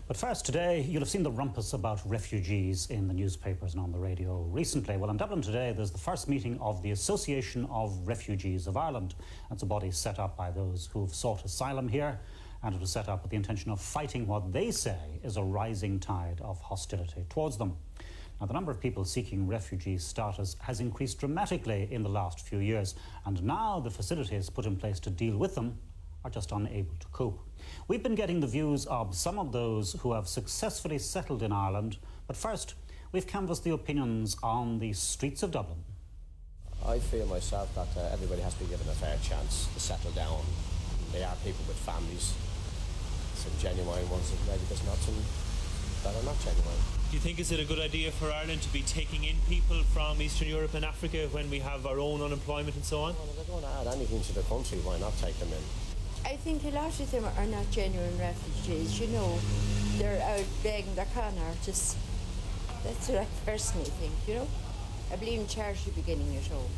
But first, today, you'll have seen the rumpus about refugees in the newspapers and on the radio recently. Well, in Dublin today, there's the first meeting of the Association of Refugees of Ireland. That's a body set up by those who've sought asylum here, and it was set up with the intention of fighting what they say is a rising tide of hostility towards them. Now, the number of people seeking refugee status has increased dramatically in the last few years, and now the facilities put in place to deal with them are just unable to cope. We've been getting the views of some of those who have successfully settled in Ireland, but first, we've canvassed the opinions on the streets of Dublin. I feel myself that everybody has to be given a fair chance to settle down. They are people with families, some genuine ones, and maybe there's not some that are not genuine. Do you think is it a good idea for Ireland to be taking in people from Eastern Europe and Africa when we have our own unemployment and so on? Well, if they're going to add anything to the country, why not take them in? I think a lot of them are not genuine refugees, you know. They're out begging, they're con artists. That's what I personally think, you know. I believe in charity beginning at home.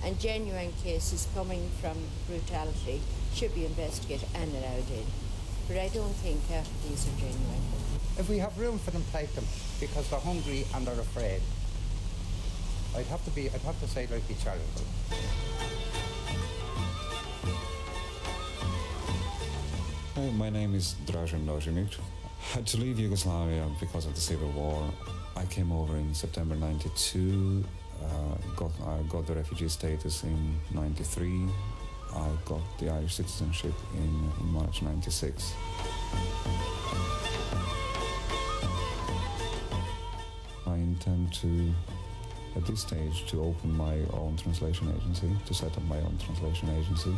And genuine cases coming from brutality should be investigated and allowed in. But I don't think half of these are genuine. If we have room for them, take them, because they're hungry and they're afraid. I'd have to say, like, be charitable. Hi, my name is Dražen Nožimic. I had to leave Yugoslavia because of the civil war. I came over in September 92, I got the refugee status in 93. I got the Irish citizenship in March 96. I intend to, at this stage, to open my own translation agency, to set up my own translation agency.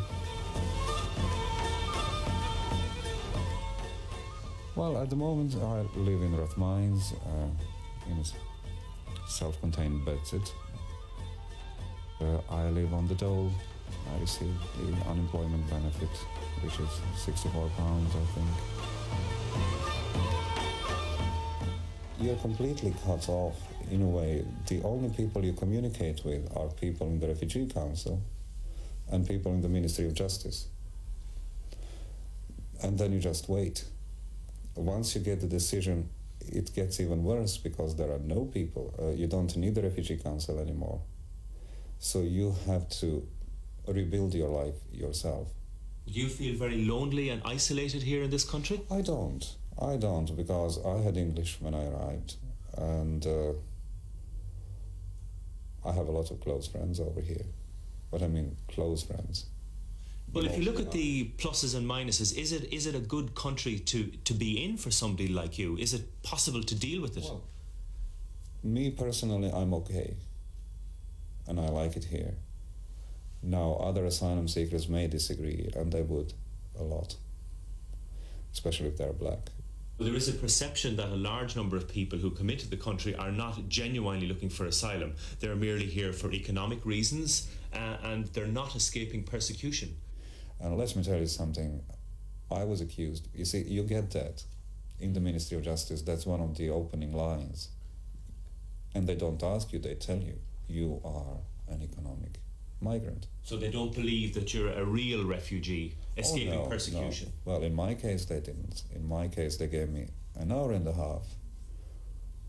Well, at the moment I live in Rathmines, in a self-contained bedsit. I live on the dole. I receive the unemployment benefit, which is £64, I think. You're completely cut off. In a way, the only people you communicate with are people in the Refugee Council and people in the Ministry of Justice. And then you just wait. Once you get the decision, it gets even worse because there are no people. You don't need the Refugee Council anymore. So you have to rebuild your life yourself. Do you feel very lonely and isolated here in this country? I don't, because I had English when I arrived, and I have a lot of close friends over here. But I mean close friends. Well, if you look at the pluses and minuses, is it a good country to be in for somebody like you? Is it possible to deal with it? Well, me personally, I'm okay, and I like it here. Now, other asylum seekers may disagree, and they would a lot, especially if they're black. Well, there is a perception that a large number of people who come into the country are not genuinely looking for asylum. They're merely here for economic reasons, and they're not escaping persecution. And let me tell you something. I was accused. You see, you get that in the Ministry of Justice. That's one of the opening lines. And they don't ask you, they tell you, you are an economic migrant. So they don't believe that you're a real refugee escaping persecution? No. Well, in my case, they didn't. In my case, they gave me an hour and a half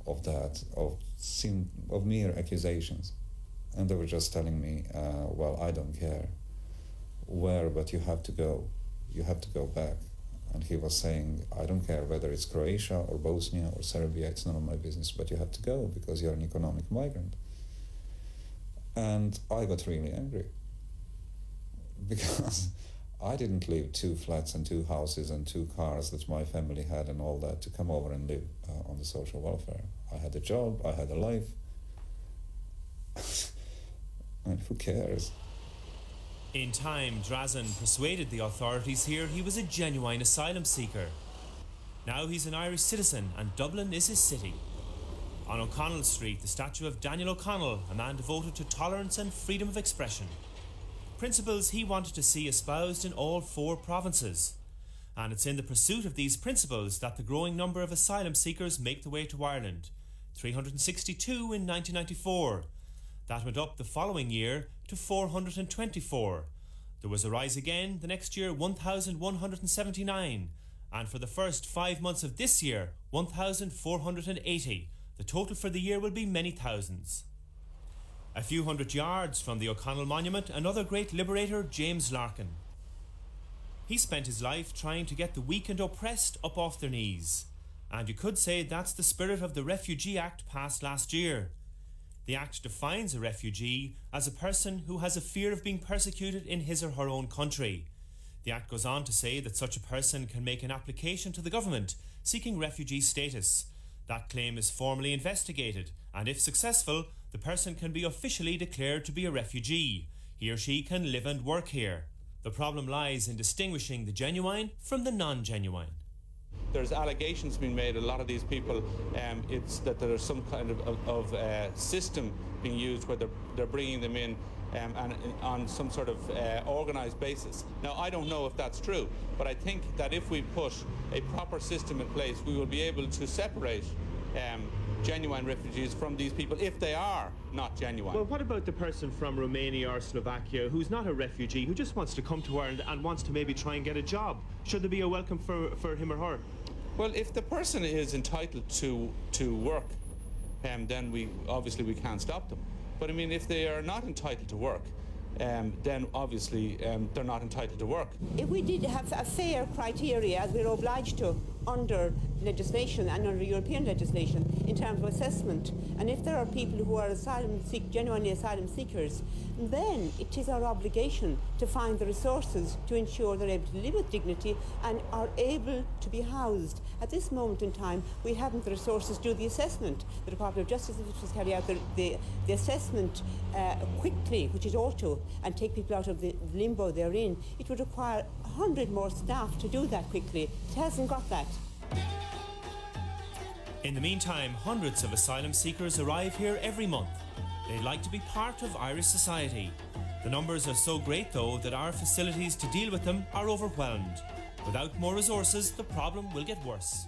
of that, of mere accusations. And they were just telling me, well, I don't care where, but you have to go. You have to go back. And he was saying, I don't care whether it's Croatia or Bosnia or Serbia, it's none of my business, but you have to go because you're an economic migrant. And I got really angry because I didn't leave 2 flats and 2 houses and 2 cars that my family had and all that to come over and live on the social welfare. I had a job, I had a life. And who cares? In time, Dražen persuaded the authorities here he was a genuine asylum seeker. Now he's an Irish citizen and Dublin is his city. On O'Connell Street, the statue of Daniel O'Connell, a man devoted to tolerance and freedom of expression. Principles he wanted to see espoused in all 4 provinces. And it's in the pursuit of these principles that the growing number of asylum seekers make the way to Ireland. 362 in 1994. That went up the following year to 424. There was a rise again the next year, 1,179. And for the first 5 months of this year, 1,480. The total for the year will be many thousands. A few hundred yards from the O'Connell Monument, another great liberator, James Larkin. He spent his life trying to get the weak and oppressed up off their knees. And you could say that's the spirit of the Refugee Act passed last year. The Act defines a refugee as a person who has a fear of being persecuted in his or her own country. The Act goes on to say that such a person can make an application to the government seeking refugee status. That claim is formally investigated, and if successful, the person can be officially declared to be a refugee. He or she can live and work here. The problem lies in distinguishing the genuine from the non-genuine. There's allegations being made, a lot of these people, it's that there's some kind of system being used where they're bringing them in and on some sort of organised basis. Now, I don't know if that's true, but I think that if we put a proper system in place, we will be able to separate genuine refugees from these people if they are not genuine. Well, what about the person from Romania or Slovakia who's not a refugee, who just wants to come to Ireland and wants to maybe try and get a job? Should there be a welcome for him or her? Well, if the person is entitled to work, then we can't stop them. But I mean, if they are not entitled to work, then obviously they're not entitled to work. If we did have a fair criteria, as we're obliged to under legislation and under European legislation in terms of assessment, and if there are people who are genuinely asylum seekers, then it is our obligation to find the resources to ensure they're able to live with dignity and are able to be housed. At this moment in time, we haven't the resources to do the assessment. The Department of Justice has carried out the assessment quickly, which it ought to, and take people out of the limbo they're in. It would require 100 more staff to do that quickly. It hasn't got that. In the meantime, hundreds of asylum seekers arrive here every month. They'd like to be part of Irish society. The numbers are so great, though, that our facilities to deal with them are overwhelmed. Without more resources, the problem will get worse.